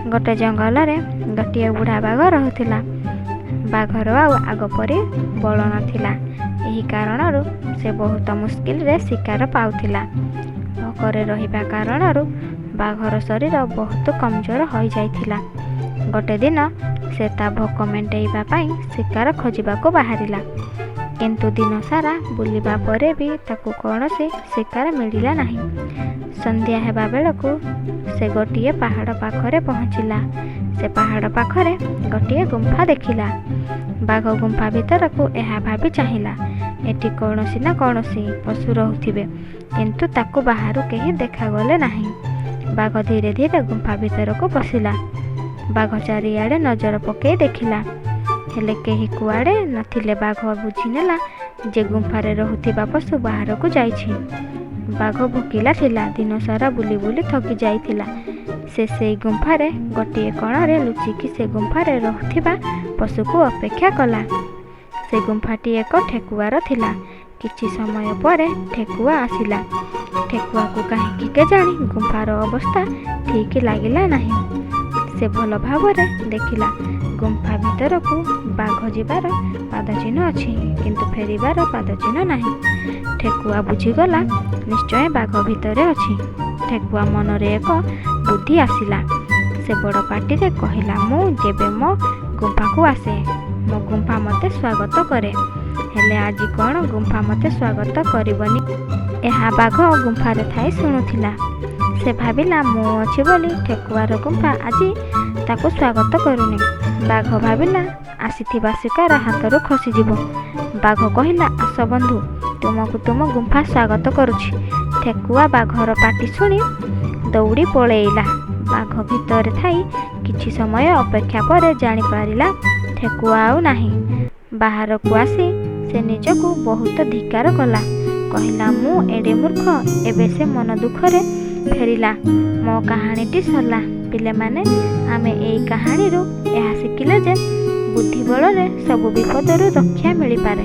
गोटे जंगल गोटे बुढ़ा बाघ रहुथिला। बाघर आउ आग परी बल नथिला। एही कारणरू से बहुत मुस्किल रे शिकार पाउथिला। भोकरे रहिबा कारणरू बाघर शरीर बहुत कमजोर हो जाइथिला। गोटे दिन से ता भोक मेंटेइबा पाई शिकार खोजिबाको बाहरिला, किंतु दिन सारा बुलिबा परे भी ताकू कौनसी शिकार मिलिला नहीं। संध्या हेबा बेलकू से गोटिए पहाड़ पाखरे पहुँचिला। से पहाड़ पाखरे गोटिए गुंफा देखिला। बाघ गुंफा भीतर को यह भाभी चाहिला, एटी कौनसी ना कौनसी पशु रहुथिबे, किंतु ताकू बाहरु केही देखागले नहीं। बाघ धीरे धीरे गुंफा भीतर को पशिला। बाघ चारिआडे नजर पकई देखिला, हेले केही कुआडे नथिले। बाघ बुझिनेला जे गुंफारे रहुथिबा पशु बाहर को जाइछि। बाघ भोकिला थिला, दिन सारा बुली बुली थकी जाइथिला। से गुंफारे गोटिए कणरे लुचिकी से गुंफारे रहुथिबा पशु को अपेक्षा कला। से गुंफाटी एक ठेकुआर थिला। किछि समय परे ठेकुआ आसिला। ठेकुआ को कहीं केजाणी गुंफार अवस्था ठीक लागिला नहीं। से भल भावरे देखिला गुंफा भीतर को बाघ जीवार पाद चिन्ह अच्छी, किंतु फेरिबार पाद चिन्ह नहीं। ठेकुआ बुझीगला निश्चय बाघ भितर अच्छी। ठेकुआ मनरे एक बुद्धि आसिला। से बड़ पार्टी रे कहिला, मु जेबे मो गुंफा को आसे मो गुंफा मते स्वागत करे, हेले आज कौन गुंफा मते स्वागत करबनी। एहा बाघ गुंफारे थाई शुणुथिला। से भाविला मु अछि बोली ठेकुआर गुंफा आजी ताको स्वागत करुनी। बाघ भाविला आसीथिबा शिकार हाथरू खसीजिब। बाघ कहिला, आस बंधु, तुमको तुम गुंफा स्वागत करुछि। ठेकुआ बाघर पाटी शुणी दौड़ी पळेइला। बाघ भितर थाई किछि समय अपेक्षा पर जानी पारिला ठेकुआ आउ नाही। बाहर को आसी से निजको बहुत धिकार कला। कहिला, मु एडे मूर्ख, एबे से मन दुखरे फेरिला। मो कहानीटी सरला। पिले माने आमे एई कहानीरू एहा शिखिले जे बुद्धि बଳରେ ସବୁ ବିପଦରୁ ରକ୍ଷା ମିଳିପାରେ।